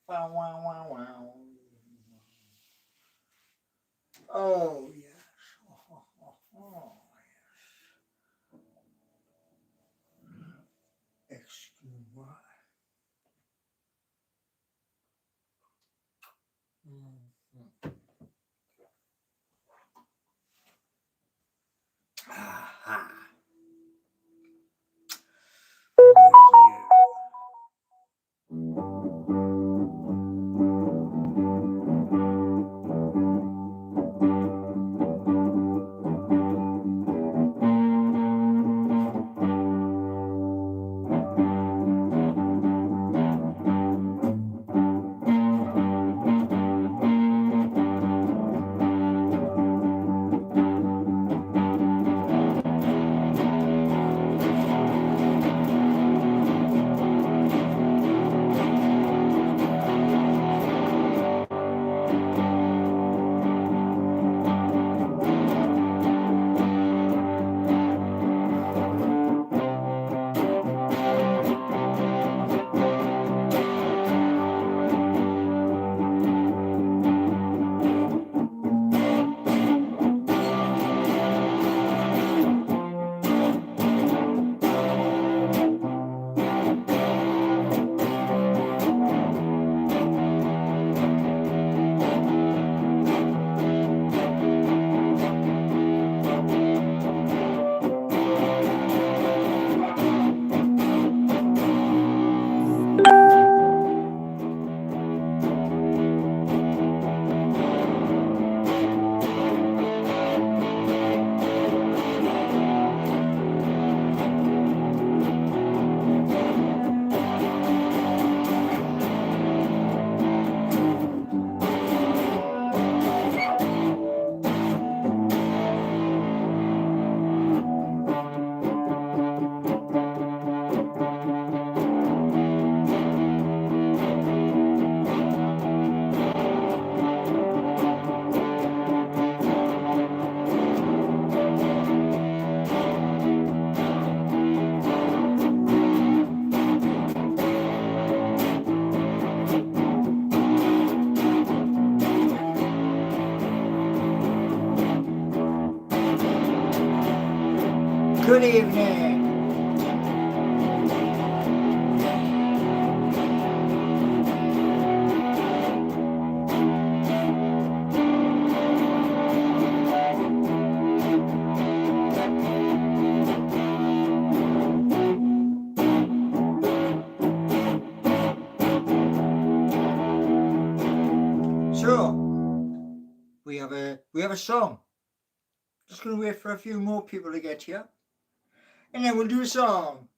Wow, wow, wow, wow. Oh, yes. Oh, oh, oh, yes. Excuse me. Mhm. Aha. Oh, good evening. So we have a song. Just gonna wait for a few more people to get here, and then we'll do a song.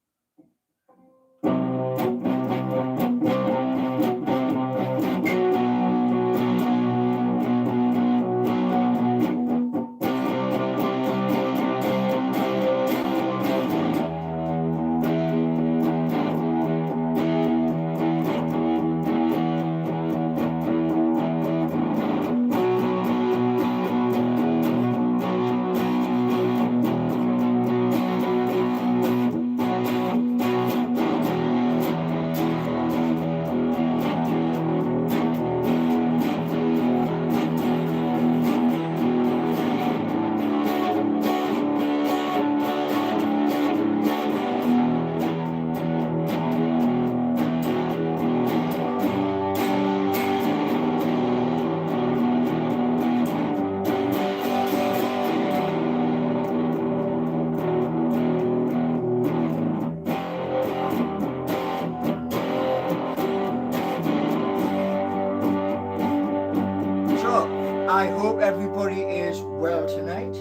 So I hope everybody is well tonight.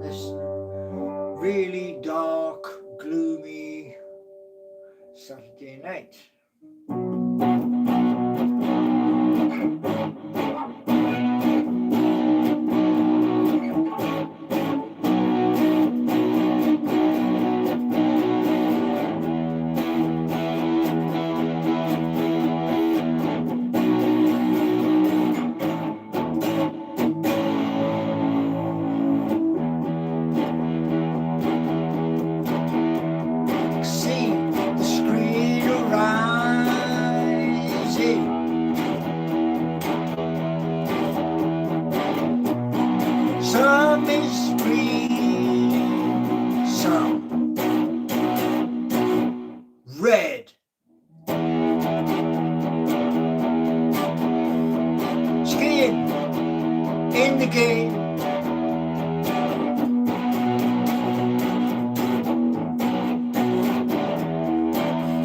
This really dark, gloomy Saturday night. See the screen around game.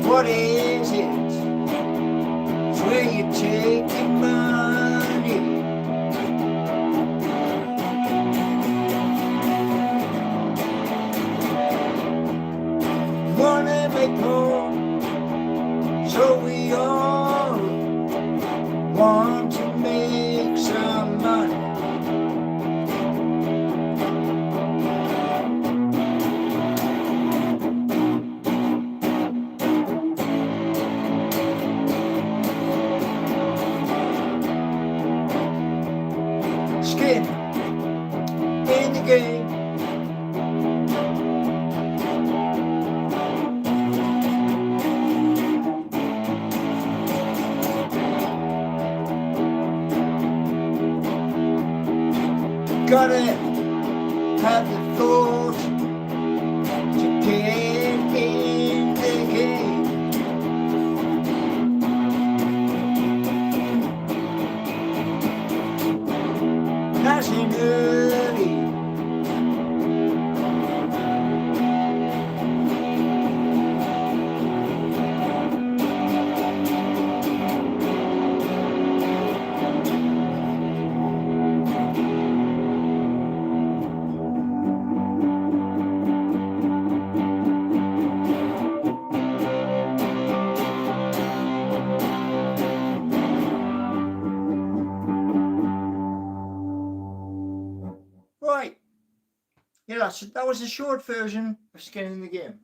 What is it? It's where you take your money. Wanna make more, so we all want to make some money. Skin in the game. Gotta have the thought to get in the game. Nice and early. Right, yeah, that was a short version of Skin in the Game.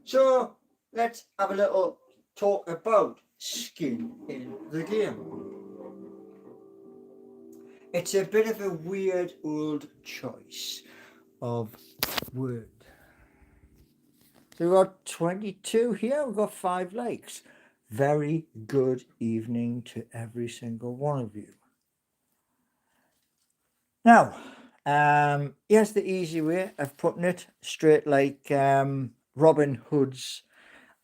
So let's have a little talk about Skin in the Game. It's a bit of a weird old choice of word. So we've got 22 here, we've got 5 likes. Very good evening to every single one of you. Now, here's the easy way of putting it, straight like Robin Hood's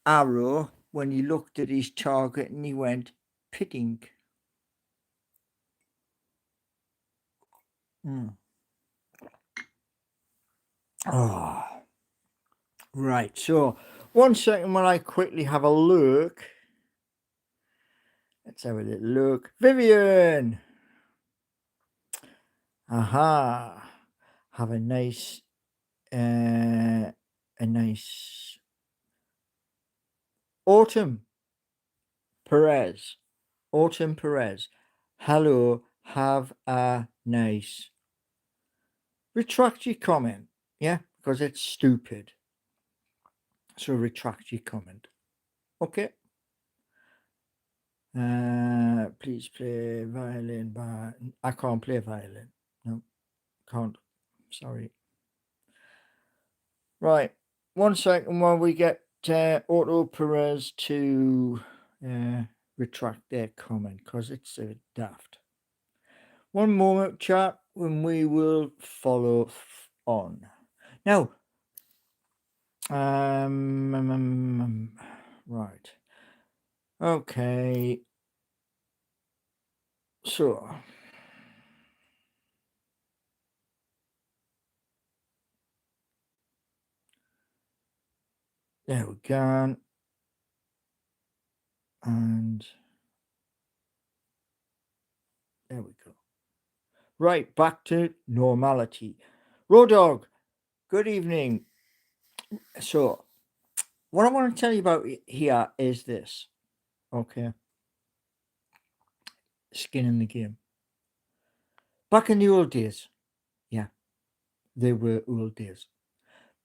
arrow when he looked at his target and he went, pitting. Oh, right. So, 1 second while I quickly have a look. Let's have a little look. Vivian! Aha! Have a nice Autumn Perez. Hello, have a nice. Retract your comment, yeah, because it's stupid. So retract your comment. Okay. Please play violin, but I can't play violin. No, can't. Sorry. Right. 1 second while we get Auto Perez to retract their comment because it's daft. 1 moment, chat, when we will follow on. Now, right. Okay. So, there we go. And there we go. Right, back to normality. Raw Dog, good evening. So, what I want to tell you about here is this. Okay. Skin in the Game. Back in the old days, yeah, they were old days.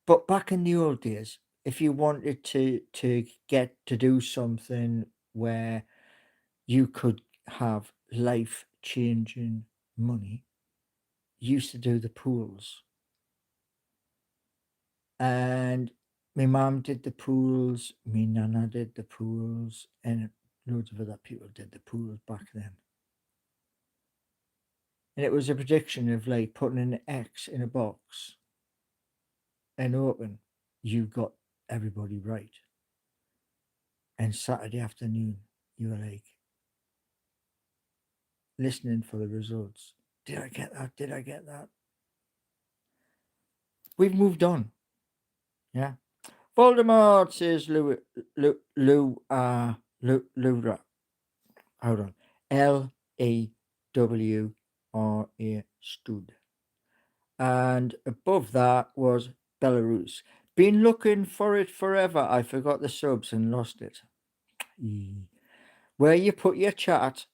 But back in the old days, if you wanted to get to do something where you could have life-changing money, you used to do the pools. And my mum did the pools, me Nana did the pools, and loads of other people did the pools back then. And it was a prediction of like putting an X in a box and open, you got everybody right. And Saturday afternoon, you were like listening for the results Did I get that? Did I get that? We've moved on. Yeah. Voldemort says Lura. Hold on. Lawra stood. And above that was Belarus. Been looking for it forever. I forgot the subs and lost it. Where you put your chat,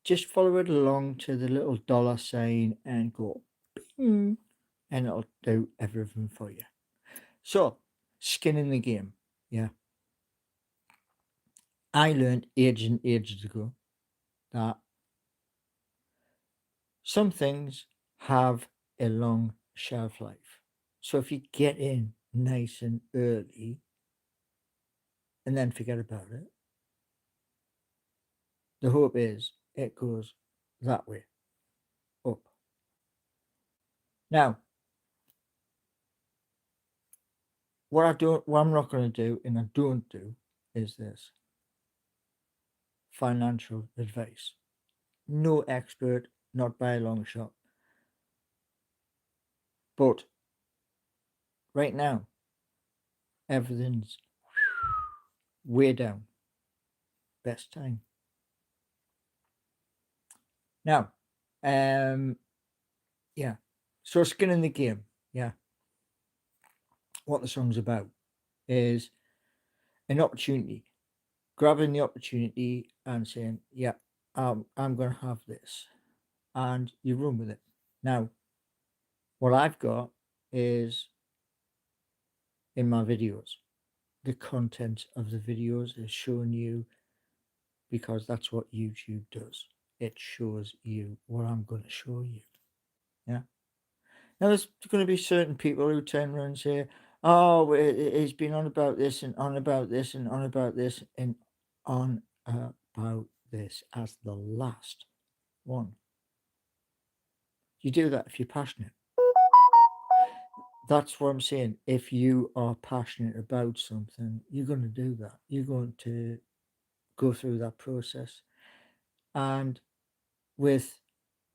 just follow it along to the little dollar sign and go ping, and it'll do everything for you. So, skin in the game. Yeah. I learned ages and ages ago that some things have a long shelf life. So if you get in nice and early and then forget about it, the hope is it goes that way up. Now, what I'm not going to do and I don't do is this: financial advice. No expert, not by a long shot. But right now, everything's way down. Best time. Now, yeah. So skin in the game. Yeah. What the song's about is an opportunity, grabbing the opportunity and saying, yeah, I'm going to have this. And you run with it. Now, what I've got is in my videos. The content of the videos is showing you, because that's what YouTube does. It shows you what I'm going to show you. Yeah. Now, there's going to be certain people who turn around and say, oh, he's been on about this and on about this and on about this and on about this as the last one. You do that if you're passionate. That's what I'm saying. If you are passionate about something, you're going to do that. You're going to go through that process. And with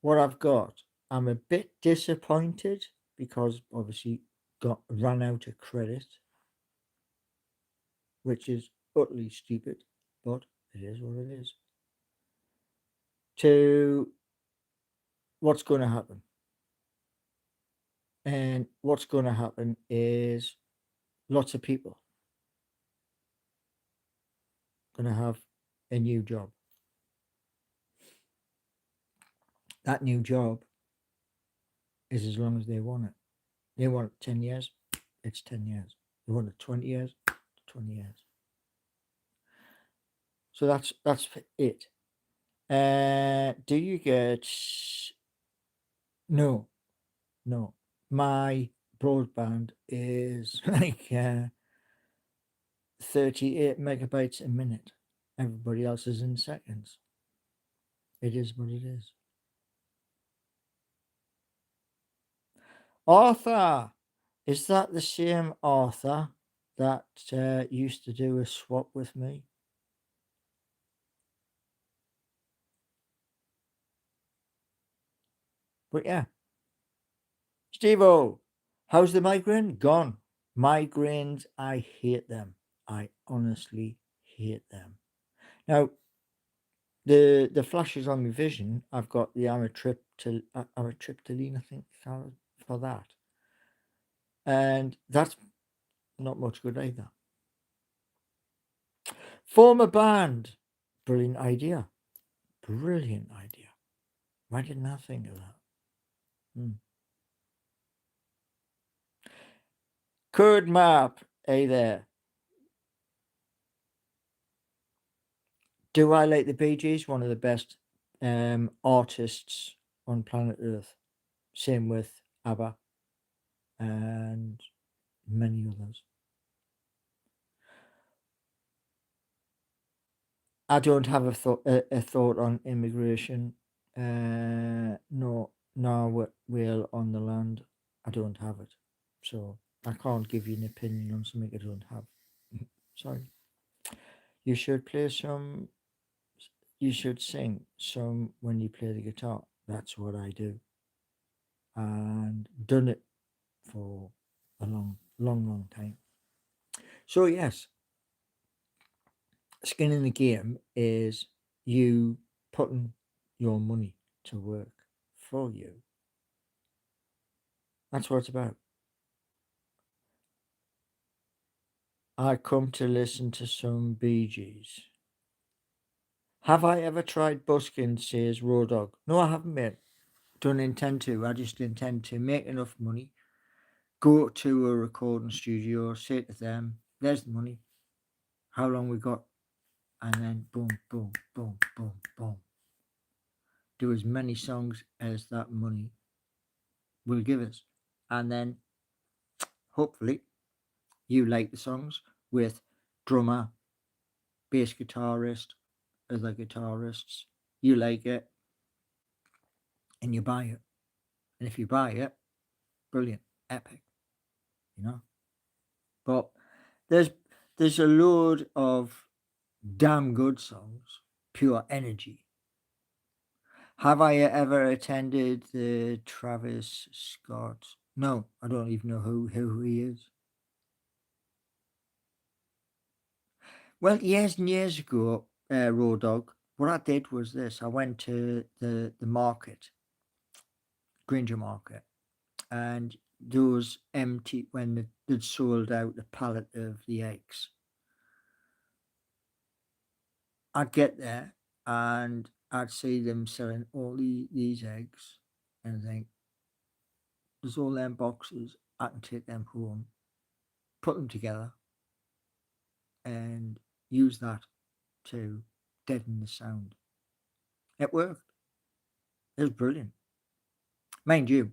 what I've got, I'm a bit disappointed because obviously ran out of credit, which is utterly stupid, but it is what it is. To what's going to happen. And what's going to happen is lots of people going to have a new job. That new job is as long as they want it. They want 10 years, it's 10 years. They want it 20 years, 20 years. So that's it. Do you get... No. My broadband is like 38 megabytes a minute. Everybody else is in seconds. It is what it is. Arthur! Is that the same Arthur that used to do a swap with me? But yeah. Steve-O, how's the migraine? Gone. Migraines, I hate them. I honestly hate them. Now, the flashes on my vision, I've got the amitriptyline, I think, for that. And that's not much good either. Form a band. Brilliant idea. Brilliant idea. Why didn't I think of that? Code map. Hey there. Do I like the Bee Gees? One of the best artists on planet Earth. Same with ABBA and many others. I don't have a thought on immigration. No, will on the land. I don't have it, so I can't give you an opinion on something I don't have. Sorry. You should play some. You should sing some when you play the guitar. That's what I do. and done it for a long time. So yes, skin in the game is you putting your money to work for you. That's what it's about. I come to listen to some Bee Gees. Have I ever tried busking, says Raw Dog? No, I haven't, mate. Don't intend to. I just intend to make enough money, go to a recording studio, say to them, there's the money, how long we got, and then boom, boom, boom, boom, boom. Do as many songs as that money will give us. And then hopefully you like the songs with drummer, bass guitarist, other guitarists. You like it and you buy it. And if you buy it, brilliant, epic, you know. But there's there's a load of damn good songs, pure energy. Have I ever attended the Travis Scott? No, I don't even know who he is. Well, years and years ago, Raw Dog, what I did was this. I went to the market, Granger Market, and those empty, when they'd sold out the pallet of the eggs. I'd get there and I'd see them selling all these eggs and think, there's all them boxes, I can take them home, put them together and use that to deaden the sound. It worked. It was brilliant. Mind you,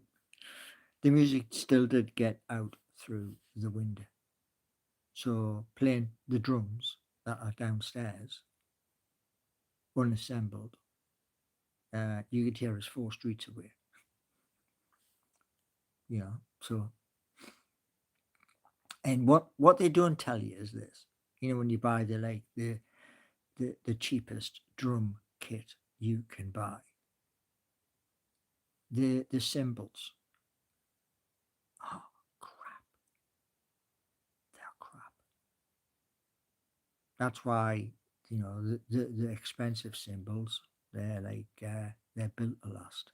the music still did get out through the window. So playing the drums that are downstairs, unassembled, you could hear us 4 streets away. You know, so and what they don't tell you is this. You know, when you buy the cheapest drum kit you can buy, the cymbals, oh crap, they're crap. That's why, you know, the expensive cymbals, they're like they're built to last.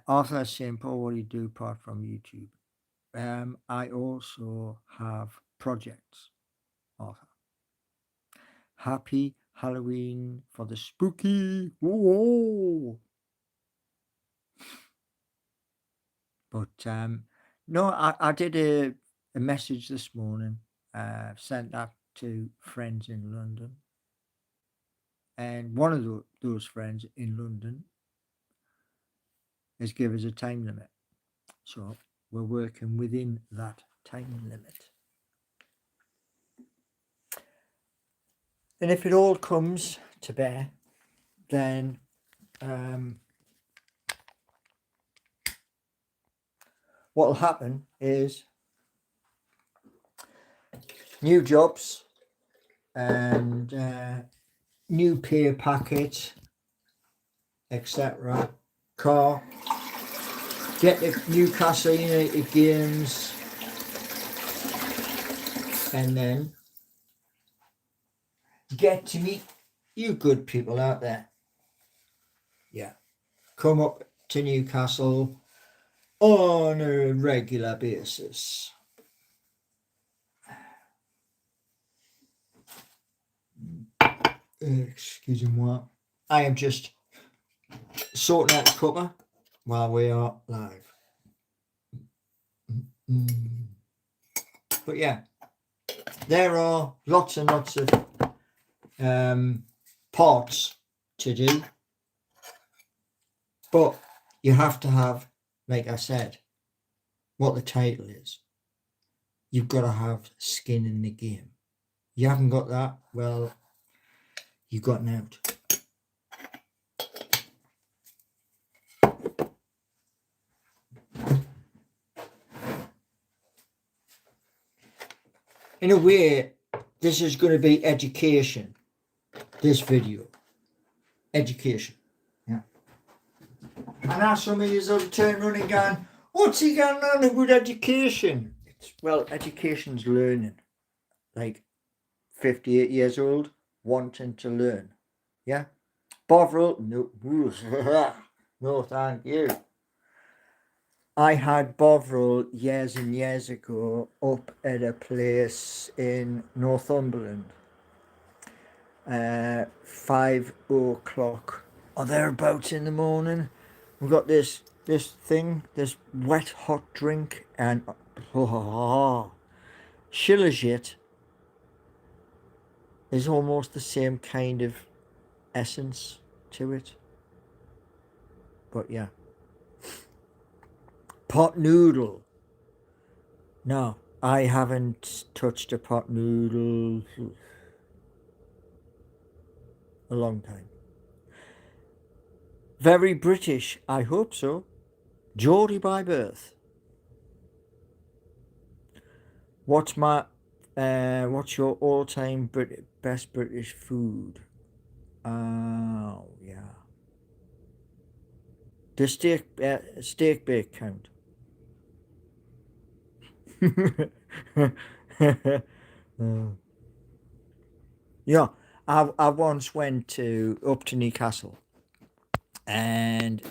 Arthur Simple, what do you do apart from YouTube? I also have projects, Arthur. Happy Halloween for the spooky. Whoa. But no, I did a message this morning, sent that to friends in London. And one of those friends in London has given us a time limit. So we're working within that time limit. And if it all comes to bear, then what will happen is new jobs and new pay packet, etc. Car, get the Newcastle United games, and then get to meet you good people out there. Yeah, come up to Newcastle on a regular basis. Excusez-moi. I am just sorting out the cuppa while we are live. But yeah, there are lots and lots of parts to do. But you have to have, like I said, what the title is. You've got to have skin in the game. You haven't got that, well, you've gotten out. In a way, this is going to be education. this video. Education. Yeah. And now some of you will turn running going, what's he going on with education? Well, education's learning. Like 58 years old, wanting to learn. Yeah? Bovril? No. No, thank you. I had Bovril years and years ago up at a place in Northumberland. 5 o'clock or thereabouts in the morning. We've got this thing, this wet hot drink, and Shilajit is almost the same kind of essence to it. But yeah. Pot noodle. No, I haven't touched a pot noodle a long time. Very British, I hope so. Geordie by birth. What's your all-time best British food? Oh yeah. Does steak bake count? Yeah, I once went up to Newcastle, and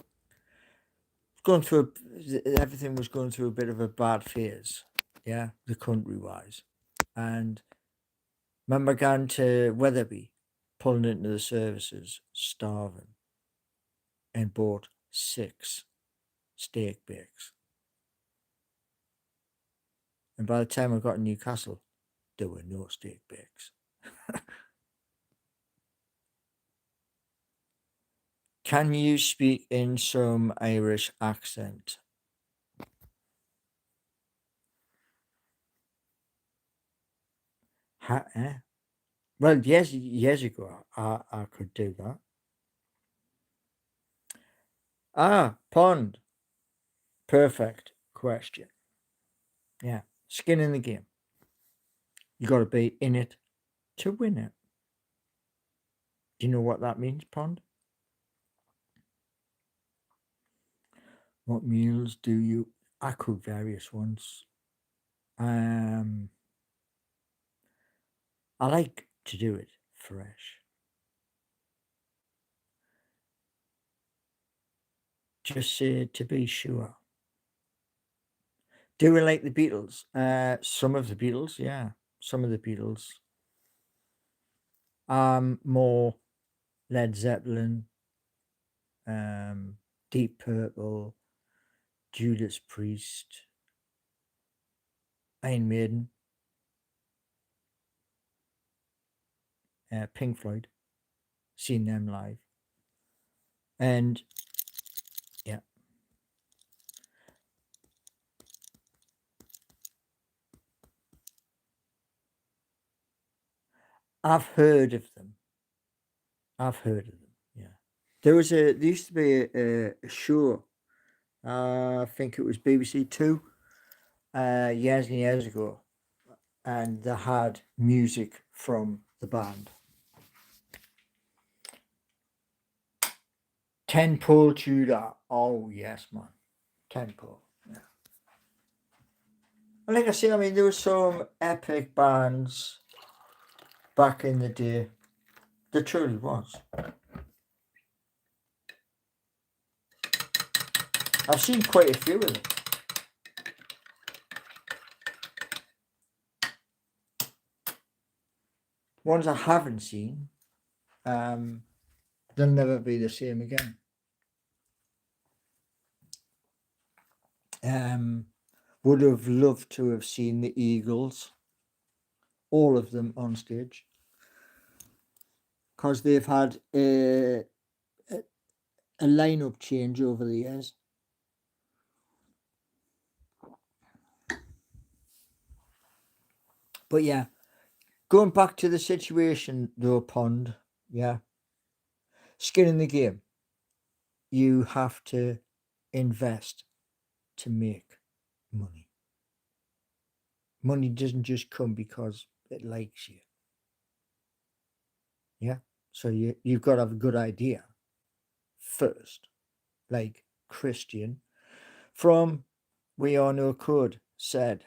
everything was going through a bit of a bad phase. Yeah, the country wise, and remember going to Wetherby, pulling into the services, starving, and bought 6 steak bakes. And by the time I got to Newcastle, there were no steak bakes. Can you speak in some Irish accent? Well, years ago, I could do that. Pond. Perfect question. Yeah, skin in the game. You got to be in it to win it. Do you know what that means, Pond? What meals do you? I cook various ones. I like to do it fresh. Just to be sure. Do we like the Beatles? Some of the Beatles, yeah. Some of the Beatles. More Led Zeppelin, Deep Purple, Judas Priest, Iron Maiden, Pink Floyd. Seen them live. And yeah. I've heard of them. Yeah. There used to be a show. I think it was BBC Two. Years and years ago, and they had music from the band. 10 Pole Tudor. Oh yes, man. 10 Pole. Yeah. And like I say, I mean, there were some epic bands back in the day. There truly was. I've seen quite a few of them. Ones I haven't seen, they'll never be the same again. Would have loved to have seen the Eagles, all of them on stage, because they've had a lineup change over the years. But yeah, going back to the situation though, Pond, yeah, skin in the game. You have to invest to make money. Money doesn't just come because it likes you. Yeah. So you've got to have a good idea first, like Christian from We Are No Code said,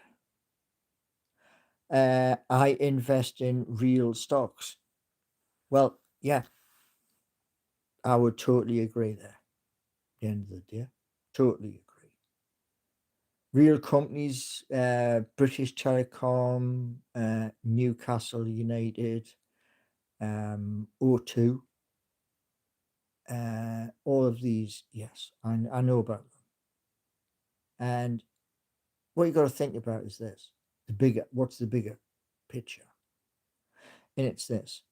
I invest in real stocks. Well, yeah, I would totally agree there. At the end of the day, totally agree. Real companies, British Telecom, Newcastle United, O2, all of these, yes, I know about them. And what you got to think about is this: what's the bigger picture? And it's this: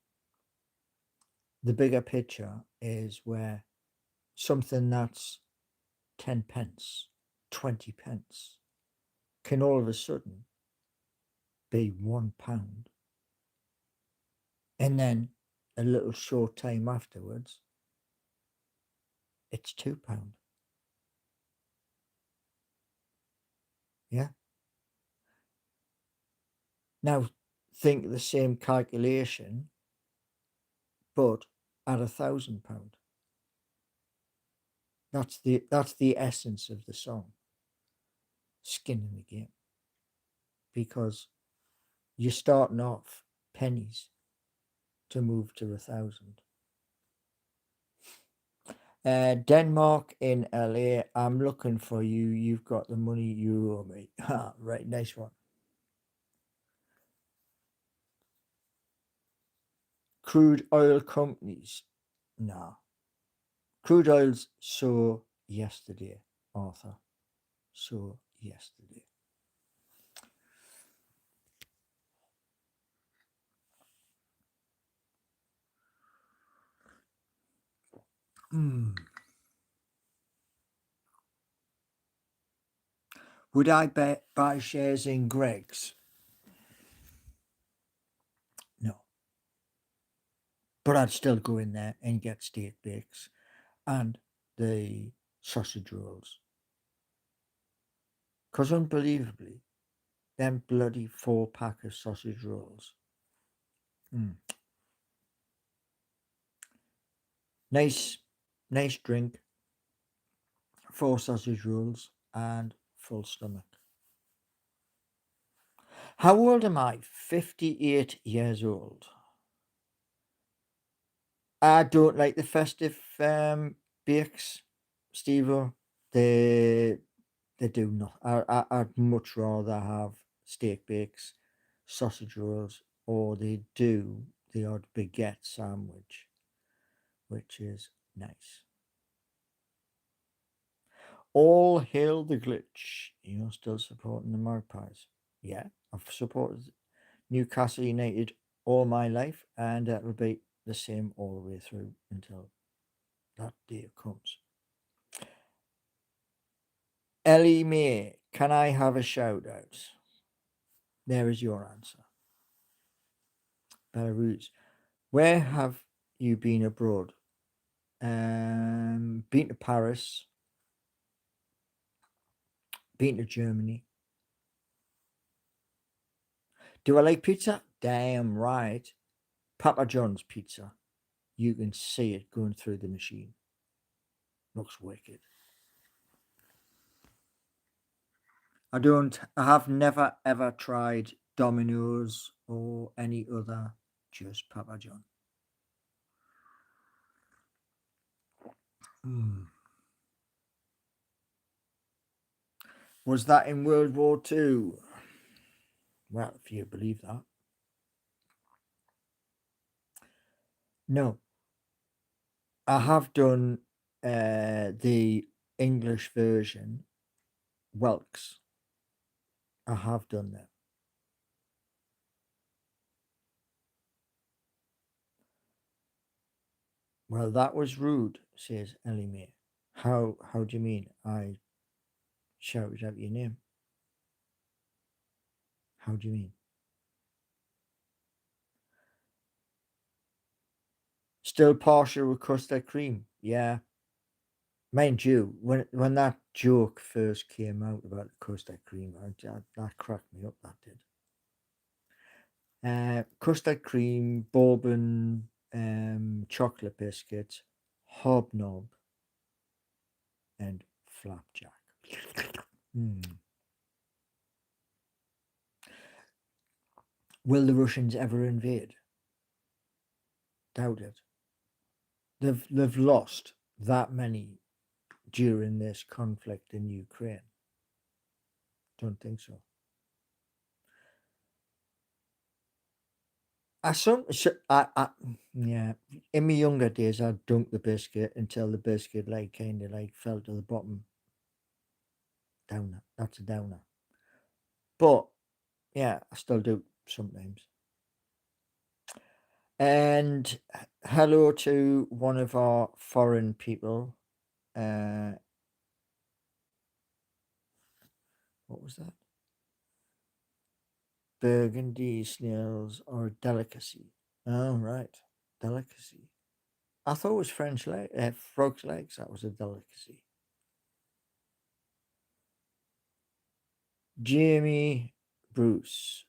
the bigger picture is where something that's 10 pence, 20 pence can all of a sudden be £1. And then a little short time afterwards, it's £2. Yeah. Now think the same calculation, but at £1,000. That's the essence of the song, skin in the game, because you're starting off pennies to move to 1,000. Denmark in LA. I'm looking for you. You've got the money you owe me. Right, nice one. Crude oil companies. No. Crude oil's so yesterday, Arthur. So yesterday. Mm. Would I buy shares in Greg's? No. But I'd still go in there and get steak bakes and the sausage rolls. Because unbelievably, them bloody 4-pack of sausage rolls. Mm. Nice, nice drink, 4 sausage rolls, and full stomach. How old am I? 58 years old. I don't like the festive bakes, Steve-O. They do not. I'd much rather have steak bakes, sausage rolls, or they do the odd baguette sandwich, which is nice. All hail the glitch. You're still supporting the Magpies. Yeah, I've supported Newcastle United all my life, and it will be the same all the way through until that day comes. Ellie May, can I have a shout out? There is your answer. Belarus. Where have you been abroad? Been to Paris, been to Germany. Do I like pizza? Damn right. Papa John's pizza. You can see it going through the machine. Looks wicked. I have never ever tried Domino's or any other, just Papa John. Mm. Was that in World War II? Well, if you believe that. No, I have done the English version, Welks. I have done that. Well, that was rude, says Ellie Mae. How do you mean? I shouted out your name. How do you mean? Still partial with custard cream. Yeah. Mind you, when that joke first came out about the custard cream, that cracked me up, that did. Custard cream, bourbon, chocolate biscuits, hobnob, and flapjack. Mm. Will the Russians ever invade? Doubt it. They've lost that many during this conflict in Ukraine. Don't think so. Yeah. In my younger days, I'd dunk the biscuit until the biscuit like kind of like fell to the bottom. Downer. That's a downer. But yeah, I still do sometimes. And hello to one of our foreign people. Uh, what was that? Burgundy snails are a delicacy. Oh, right. Delicacy. I thought it was frog's legs. That was a delicacy. Jamie Bruce.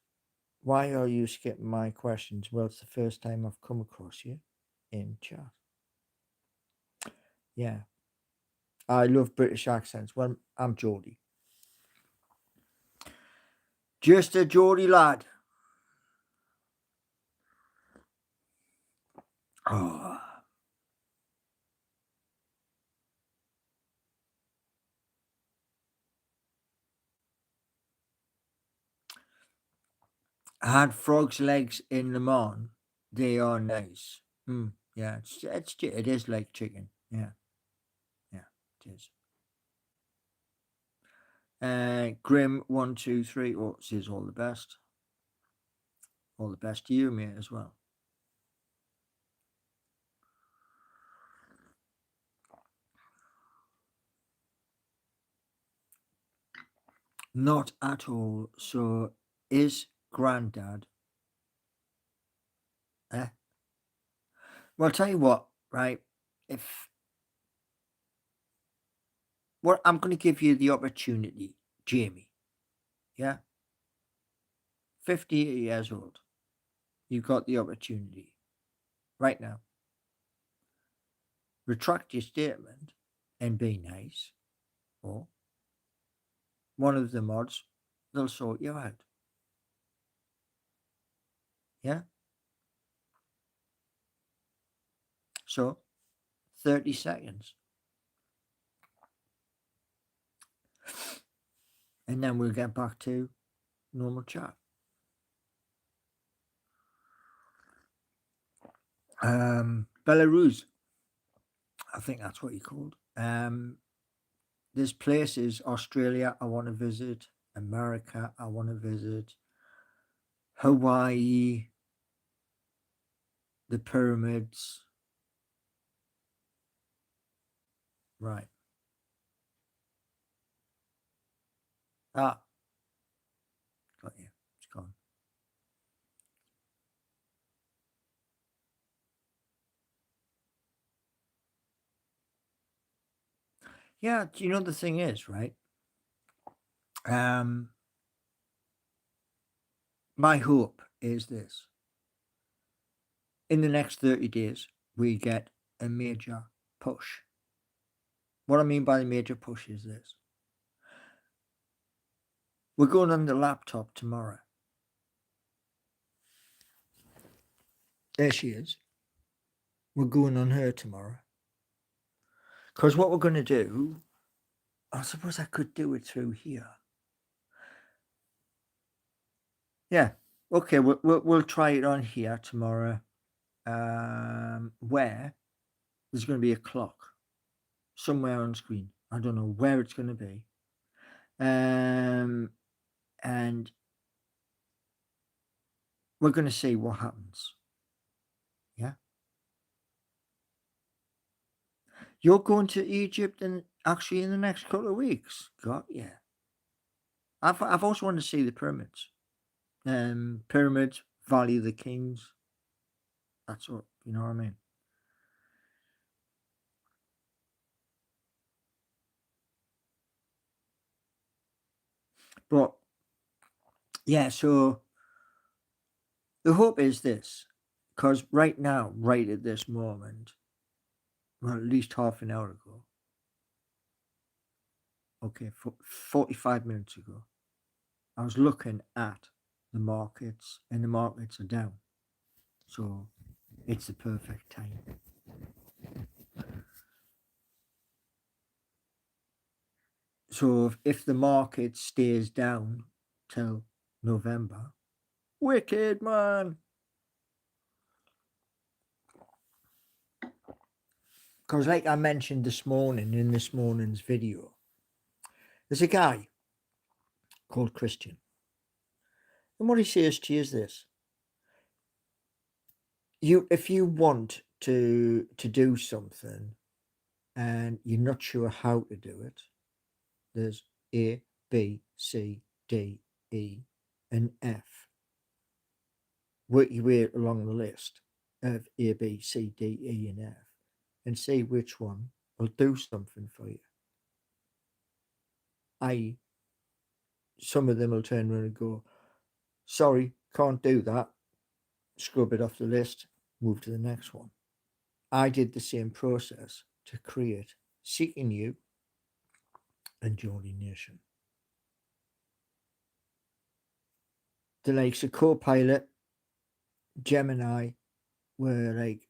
Why are you skipping my questions? Well, it's the first time I've come across you in chat. Yeah. I love British accents. Well, I'm Geordie. Just a Geordie lad. Oh. I had frog's legs in Le Mans. They are nice. Yeah, it is like chicken. Yeah, yeah, it is. Grim123 says all the best. All the best to you, mate, as well. Not at all. So, is Grandad? Eh? Well, I'll tell you what, right? If I'm going to give you the opportunity, Jamie. Yeah, 58 years old. You've got the opportunity right now. Retract your statement and be nice, or one of the mods, they'll sort you out. Yeah? So, 30 seconds. And then we'll get back to normal chat. Belarus, I think that's what you called. There's places, Australia, I want to visit. America, I want to visit. Hawaii, the pyramids. Right. Ah, got you. It's gone. Yeah, you know the thing is, right? Um, my hope is this: in the next 30 days, we get a major push. What I mean by the major push is this: we're going on the laptop tomorrow. There she is. We're going on her tomorrow. Because what we're going to do, I suppose I could do it through here. Yeah. Okay, we'll try it on here tomorrow. Where there's going to be a clock somewhere on screen. I don't know where it's going to be. And we're going to see what happens. Yeah. You're going to Egypt and actually in the next couple of weeks. Got yeah. I've also wanted to see the pyramids. Pyramids, Valley of the Kings. That's what you know what I mean. But yeah, so the hope is this, Because right now, right at this moment, well, at least half an hour ago, okay, 45 minutes ago, I was looking at the markets, and the markets are down. So it's the perfect time. So if the market stays down till November, wicked man. Because like I mentioned this morning in this morning's video, there's a guy called Christian. And what he says to you is this. If you want to do something and you're not sure how to do it, there's A, B, C, D, E, and F. Work your way along the list of A, B, C, D, E, and F and see which one will do something for you. Some of them will turn around and go, sorry, can't do that. Scrub it off the list, move to the next one. I did the same process to create Seeking You and Geordie Nation. The likes of Copilot, Gemini were like,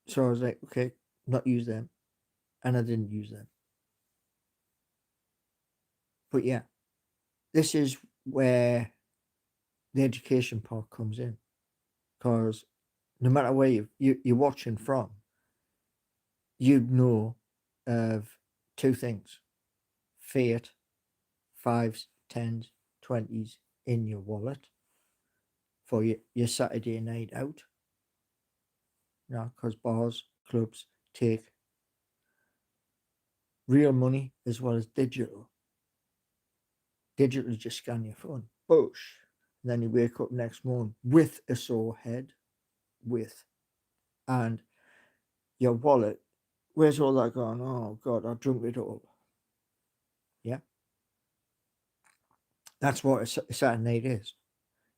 So I was like, okay, not use them. And I didn't use them. But yeah, this is where the education part comes in. Because no matter where you're watching from, you'd know of two things: fiat, fives, tens, 20s in your wallet for your Saturday night out. Because bars, clubs take real money as well as digital. Digital, just scan your phone, boosh. And then you wake up next morning with a sore head, and your wallet. Where's all that gone? Oh God, I drunk it all. Yeah, that's what a Saturday night is.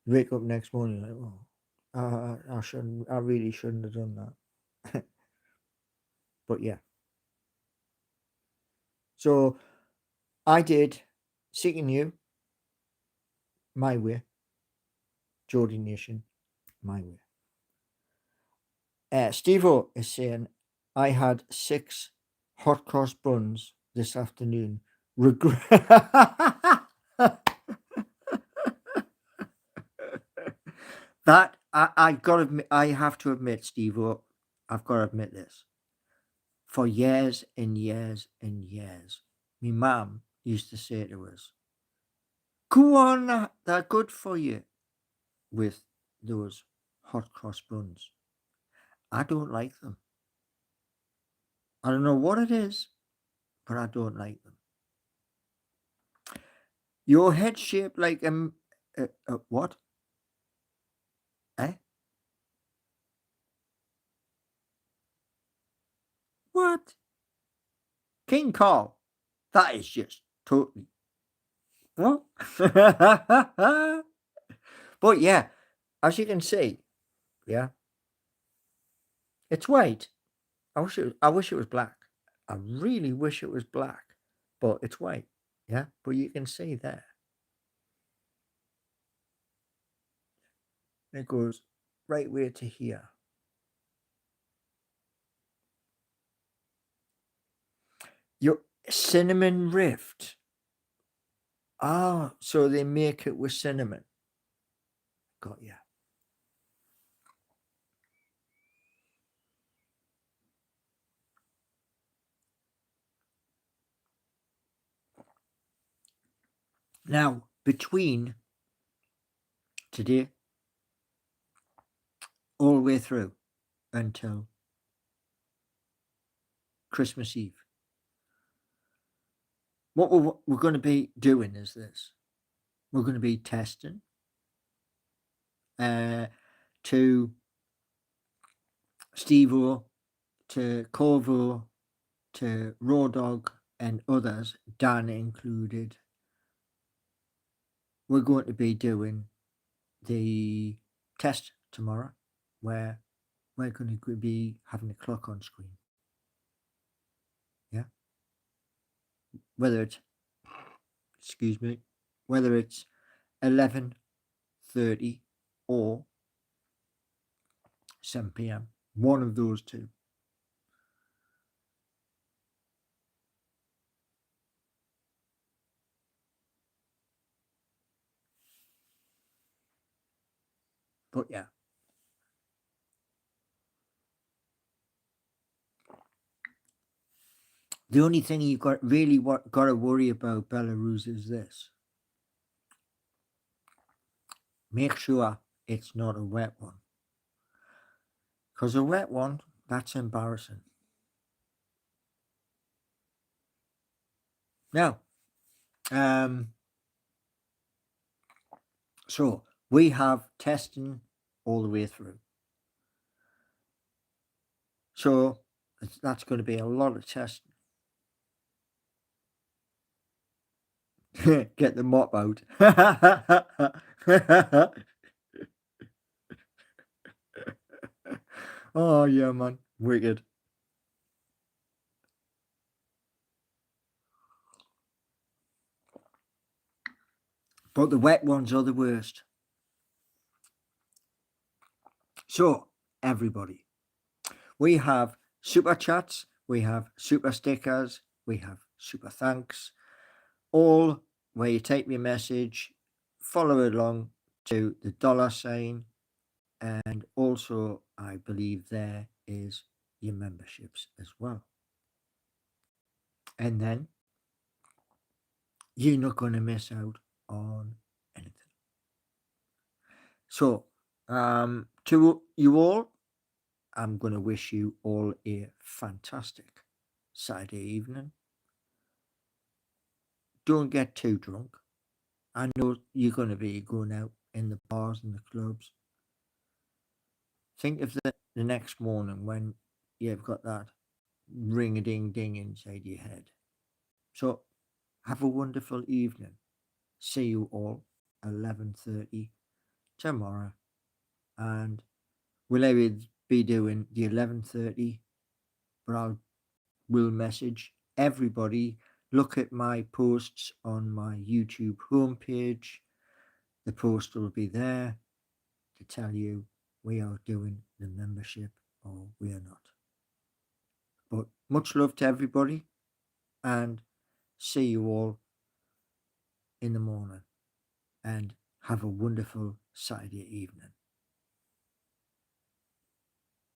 You wake up next morning like, oh, I shouldn't. I really shouldn't have done that. But yeah. So I did Seeking You my way, Geordie Nation my way. Steve-O is saying, I had 6 hot cross buns this afternoon. Regret. That I have to admit, Steve-O, I've got to admit this. For years and years and years, my mum used to say to us, go on, they're good for you, with those hot cross buns. I don't like them. I don't know what it is, but I don't like them. Your head shaped like what? Eh? What? King Carl? That is just totally what? But yeah, as you can see, yeah, it's white. I wish it was black. I really wish it was black, but it's white. Yeah, but you can see there. It goes right way to here. Your cinnamon rift. Ah, so they make it with cinnamon. Got ya. Now, between today all the way through until Christmas Eve, what we're going to be doing is this. We're going to be testing to Steve-O, to Corvo, to Raw Dog, and others, Dan included. We're going to be doing the test tomorrow, where we're going to be having a clock on screen. Yeah, whether it's excuse me, whether it's 11:30 or 7 p.m. One of those two. But yeah, the only thing you got to worry about Belarus is this: make sure it's not a wet one, because a wet one, that's embarrassing. Now, um, so we have testing all the way through. So that's going to be a lot of testing. Get the mop out. Oh yeah, man, wicked. But the wet ones are the worst. So everybody, we have super chats, we have super stickers, we have super thanks, all where you take your message, follow along to the $sign, and also I believe there is your memberships as well. And then you're not going to miss out on anything. So, to you all, I'm going to wish you all a fantastic Saturday evening. Don't get too drunk. I know you're going to be going out in the bars and the clubs. Think of the next morning when you've got that ring a ding ding inside your head. So, have a wonderful evening. See you all 11:30 tomorrow, and we'll either be doing the 11:30, but will message everybody. Look at my posts on my YouTube homepage. The post will be there to tell you we are doing the membership or we are not. But much love to everybody, and see you all in the morning, and have a wonderful Saturday evening.